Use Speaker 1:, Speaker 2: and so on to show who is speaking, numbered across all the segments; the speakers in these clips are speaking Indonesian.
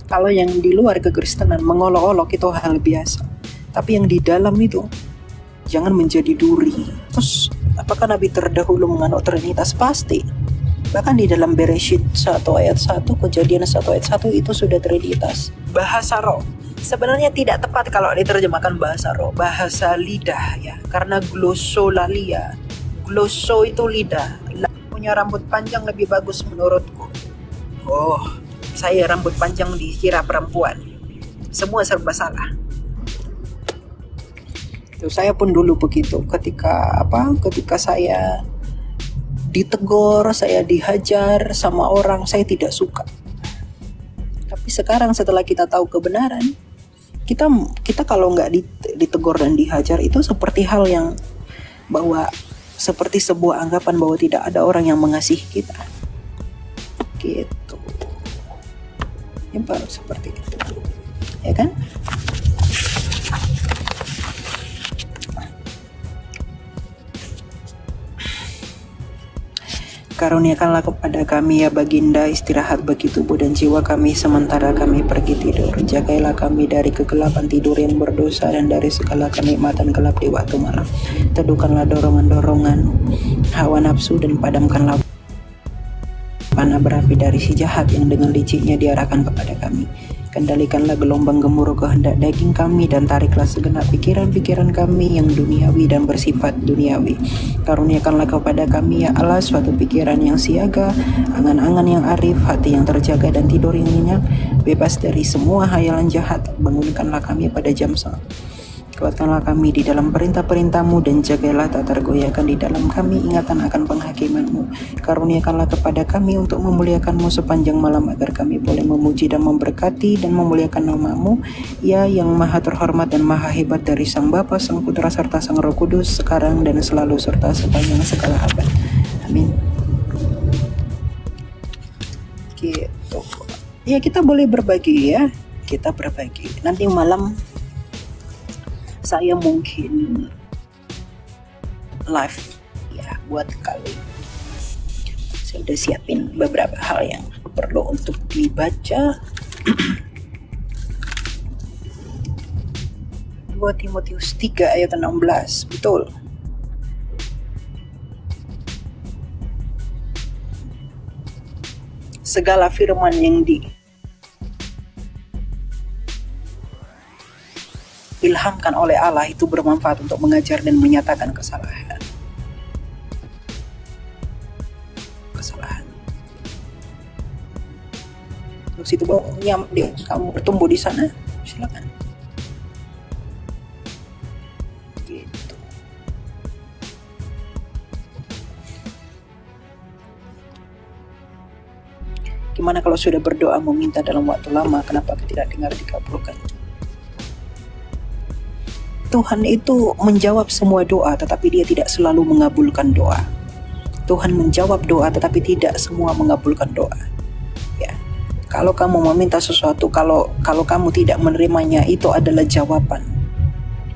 Speaker 1: Kalau yang di luar kekristenan mengolok-olok itu hal biasa, tapi yang di dalam itu jangan menjadi duri. Terus apakah Nabi terdahulu menganut Trinitas? Pasti. Bahkan di dalam Bereshit 1 ayat 1, Kejadian 1 ayat 1 itu sudah Trinitas. Bahasa roh sebenarnya tidak tepat kalau diterjemahkan bahasa roh, bahasa lidah ya, karena glossolalia. Glosso itu lidah. Punya rambut panjang lebih bagus menurutku. Oh, saya rambut panjang dikira perempuan. Semua serba salah. Tuh, saya pun dulu begitu. Ketika saya ditegur, saya dihajar sama orang, saya tidak suka. Tapi sekarang setelah kita tahu kebenaran, kita kalau nggak ditegur dan dihajar itu seperti hal yang seperti sebuah anggapan bahwa tidak ada orang yang mengasihi kita. Gitu. Ya baru seperti itu. Ya kan? Karuniakanlah kepada kami ya Baginda istirahat bagi tubuh dan jiwa kami sementara kami pergi tidur. Jagailah kami dari kegelapan tidur yang berdosa dan dari segala kenikmatan gelap di waktu malam. Teduhkanlah dorongan-dorongan hawa nafsu dan padamkanlah panah berapi dari si jahat yang dengan liciknya diarahkan kepada kami. Kendalikanlah gelombang gemuruh kehendak daging kami dan tariklah segenap pikiran-pikiran kami yang duniawi dan bersifat duniawi. Karuniakanlah kepada kami ya Allah suatu pikiran yang siaga, angan-angan yang arif, hati yang terjaga dan tidur yang nyenyak, bebas dari semua hayalan jahat. Bangunkanlah kami pada jam salat. Kuatkanlah kami di dalam perintah-perintah-Mu dan jagailah tak tergoyahkan di dalam kami ingatan akan penghakiman-Mu. Karuniakanlah kepada kami untuk memuliakan-Mu sepanjang malam agar kami boleh memuji dan memberkati dan memuliakan nama-Mu, ya yang maha terhormat dan maha hebat dari Sang Bapa, Sang Putra serta Sang Roh Kudus, sekarang dan selalu serta sepanjang segala abad. Amin. Gitu. Ya kita boleh berbagi ya. Kita berbagi. Nanti malam saya mungkin live ya buat kali. Saya udah siapin beberapa hal yang perlu untuk dibaca. 2 Timotius 3 ayat 16, betul. Segala firman yang diilhamkan oleh Allah itu bermanfaat untuk mengajar dan menyatakan kesalahan. Terus itu kamu bertumbuh di sana, silakan. Gitu. Gimana kalau sudah berdoa meminta dalam waktu lama, kenapa tidak dengar dikabulkan? Tuhan itu menjawab semua doa, tetapi Dia tidak selalu mengabulkan doa. Tuhan menjawab doa, tetapi tidak semua mengabulkan doa. Ya, kalau kamu meminta sesuatu, kalau kamu tidak menerimanya, itu adalah jawaban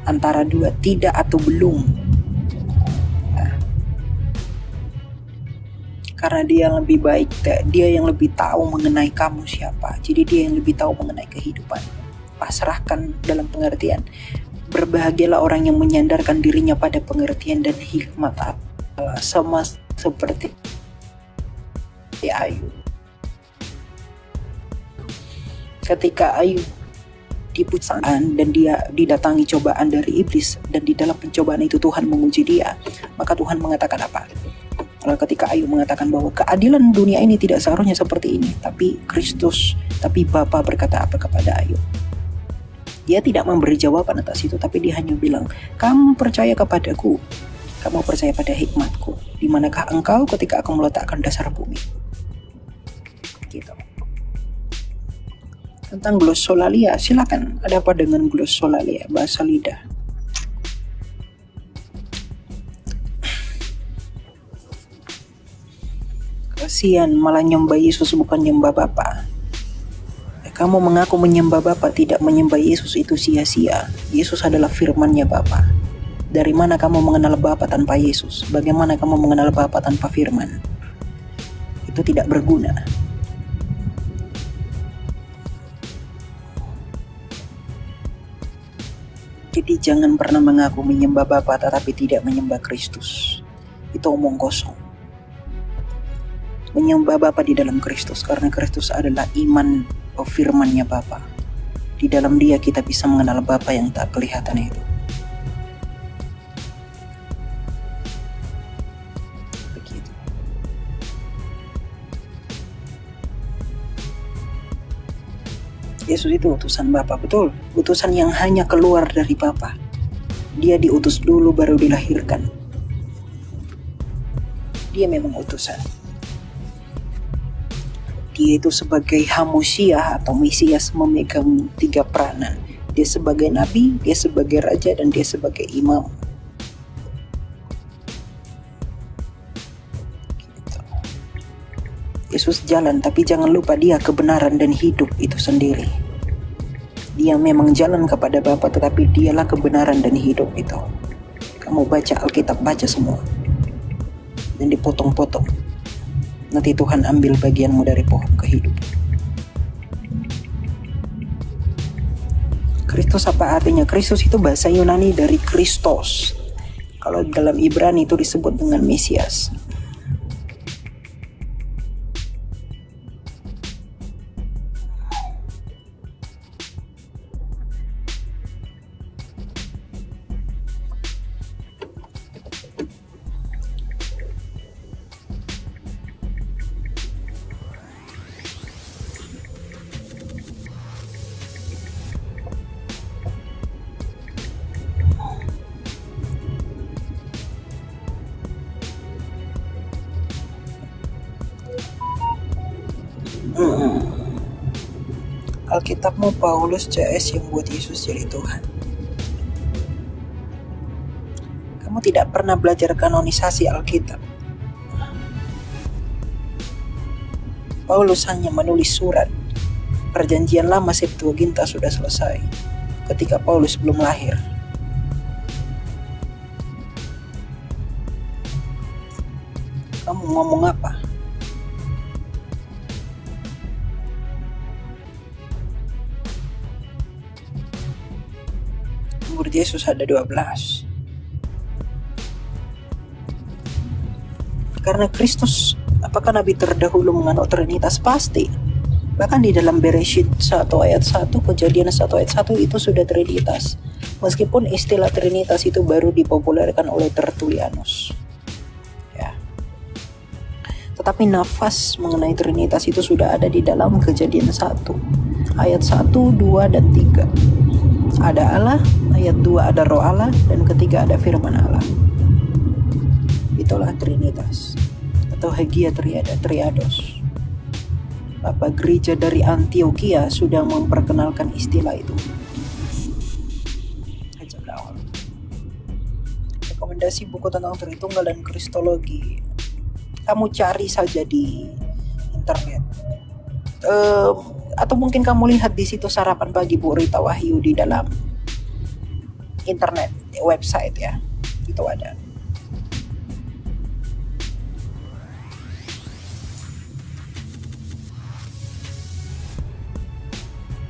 Speaker 1: antara dua, tidak atau belum. Nah, karena Dia yang lebih baik, Dia yang lebih tahu mengenai kamu siapa. Jadi Dia yang lebih tahu mengenai kehidupan. Pasrahkan dalam pengertian. Berbahagialah orang yang menyandarkan dirinya pada pengertian dan hikmat Allah, sama seperti Ayub. Ketika Ayub diputuskan dan dia didatangi cobaan dari iblis, dan di dalam pencobaan itu Tuhan menguji dia, maka Tuhan mengatakan apa? Ketika Ayub mengatakan bahwa keadilan dunia ini tidak seharusnya seperti ini, tapi Bapa berkata apa kepada Ayub? Dia tidak memberi jawaban atas itu, tapi dia hanya bilang, kamu percaya kepadaku, kamu percaya pada hikmatku, di manakah engkau ketika aku meletakkan dasar bumi? Gitu. Tentang glossolalia, silakan. Ada apa dengan glossolalia, bahasa lidah? Kasihan, malah nyembah Yesus bukan nyembah Bapa. Kamu mengaku menyembah Bapa, tidak menyembah Yesus, itu sia-sia. Yesus adalah firman-Nya Bapa. Dari mana kamu mengenal Bapa tanpa Yesus? Bagaimana kamu mengenal Bapa tanpa firman? Itu tidak berguna. Jadi jangan pernah mengaku menyembah Bapa tetapi tidak menyembah Kristus. Itu omong kosong. Menyembah Bapa di dalam Kristus karena Kristus adalah iman firman-Nya Bapa. Di dalam Dia kita bisa mengenal Bapa yang tak kelihatan itu. Begitu. Yesus itu utusan Bapa, betul. Utusan yang hanya keluar dari Bapa. Dia diutus dulu baru dilahirkan. Dia memang utusan. Dia itu sebagai Hamusia atau Mesias memegang 3 peranan. Dia sebagai nabi, dia sebagai raja, dan dia sebagai imam. Gitu. Yesus jalan, tapi jangan lupa dia kebenaran dan hidup itu sendiri. Dia memang jalan kepada Bapa, tetapi dialah kebenaran dan hidup itu. Kamu baca Alkitab, baca semua. Dan dipotong-potong. Nanti Tuhan ambil bagianmu dari pohon kehidupan. Kristus apa artinya? Kristus itu bahasa Yunani dari Kristos. Kalau dalam Ibrani itu disebut dengan Mesias. Alkitabmu Paulus CS yang buat Yesus jadi Tuhan. Kamu tidak pernah belajar kanonisasi Alkitab. Paulus hanya menulis surat. Perjanjian lama Septuaginta sudah selesai ketika Paulus belum lahir. Kamu ngomong apa? Murid Yesus ada 12. Karena Kristus, apakah Nabi terdahulu menganut Trinitas? Pasti. Bahkan di dalam Bereshit 1 ayat 1, Kejadian 1 ayat 1 itu sudah Trinitas. Meskipun istilah Trinitas itu baru dipopulerkan oleh Tertullianus. Ya. Tetapi nafas mengenai Trinitas itu sudah ada di dalam Kejadian 1 ayat 1, 2, dan 3. Ada Allah, ayat 2 ada roh Allah, dan ketiga ada firman Allah. Itulah Trinitas atau Hagia Triados. Bapak gereja dari Antioquia sudah memperkenalkan istilah itu sejak awal. Rekomendasi buku tentang Tritunggal dan Kristologi, kamu cari saja di internet. Atau mungkin kamu lihat di situs Sarapan Pagi Bu Rita Wahyu di dalam internet, website ya, itu ada.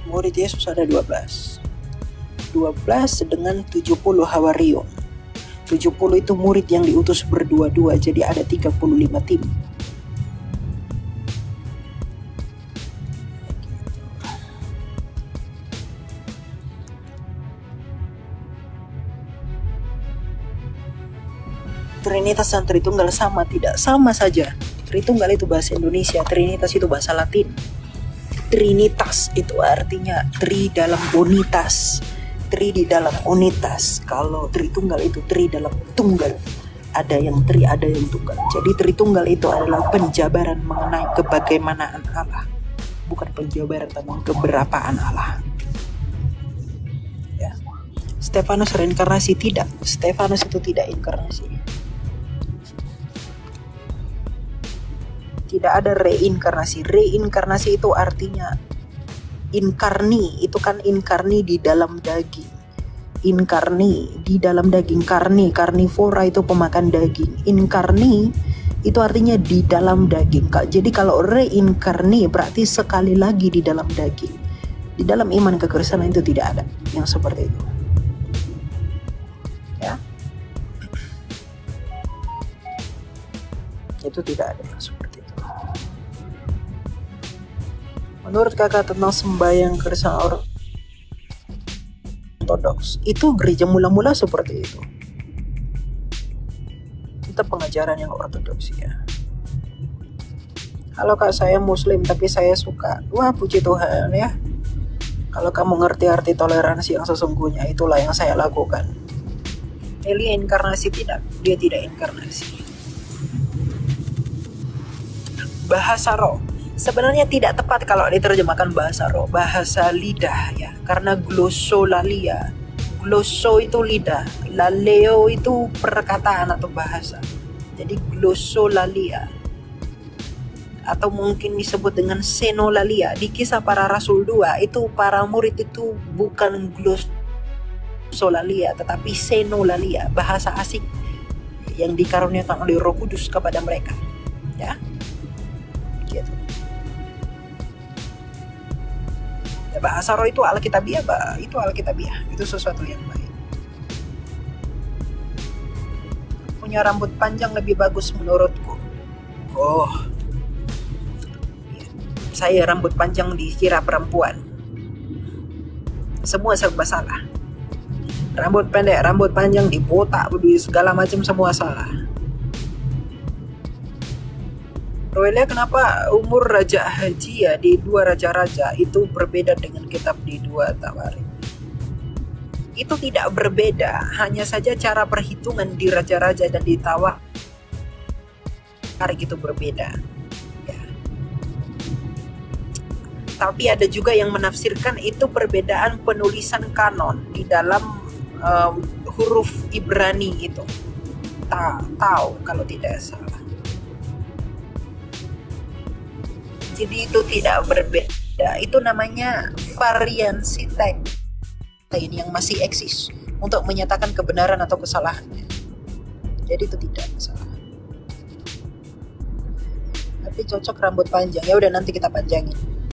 Speaker 1: Murid Yesus ada 12 dengan 70 Hawarion. 70 itu murid yang diutus berdua-dua, jadi ada 35 tim. Trinitas dan Tritunggal sama tidak? Sama saja. Tritunggal itu bahasa Indonesia, Trinitas itu bahasa Latin. Trinitas itu artinya tri dalam unitas, tri di dalam unitas. Kalau Tritunggal itu tri dalam tunggal. Ada yang tri, ada yang tunggal. Jadi Tritunggal itu adalah penjabaran mengenai kebagaimanaan Allah, bukan penjabaran tentang keberapaan Allah. Ya. Stefanus reinkarnasi tidak. Stefanus itu tidak inkarnasi. Tidak ada reinkarnasi. Reinkarnasi itu artinya inkarni. Itu kan inkarni di dalam daging. Inkarni di dalam daging. Karnivora itu pemakan daging. Inkarni itu artinya di dalam daging. Jadi kalau reinkarni berarti sekali lagi di dalam daging. Di dalam iman kekristenan itu tidak ada yang seperti itu. Itu tidak ada yang seperti itu. Menurut kakak tentang sembahyang Kristen Ortodoks, itu gereja mula-mula seperti itu. Itu pengajaran yang ortodoks ya. Halo kak, saya muslim tapi saya suka. Wah, puji Tuhan ya. Kalau kamu ngerti arti toleransi yang sesungguhnya, itulah yang saya lakukan. Elia inkarnasi tidak, dia tidak inkarnasi. Bahasa roh sebenarnya tidak tepat kalau diterjemahkan bahasa roh, bahasa lidah ya, karena glossolalia. Glosso itu lidah, laleo itu perkataan atau bahasa. Jadi glossolalia. Atau mungkin disebut dengan senolalia. Di Kisah Para Rasul 2 itu para murid itu bukan glossolalia tetapi senolalia, bahasa asing yang dikaruniakan oleh Roh Kudus kepada mereka. Ya. Gitu. Ya, bahasa roh itu alkitabiah, itu sesuatu yang baik. Punya rambut panjang lebih bagus menurutku. Oh, saya rambut panjang dikira perempuan. Semua serba salah. Rambut pendek, rambut panjang, dibotak, segala macam semua salah. Roelia, kenapa umur Raja Haji ya di 2 Raja-Raja itu berbeda dengan kitab di 2 Tawarik? Itu tidak berbeda, hanya saja cara perhitungan di Raja-Raja dan di Tawarik itu berbeda. Ya. Tapi ada juga yang menafsirkan itu perbedaan penulisan kanon di dalam huruf Ibrani itu. Tahu kalau tidak salah. Jadi itu tidak berbeda. Itu namanya variansi teks lain yang masih eksis untuk menyatakan kebenaran atau kesalahannya. Jadi itu tidak masalah. Tapi cocok rambut panjang. Ya udah, nanti kita panjangin.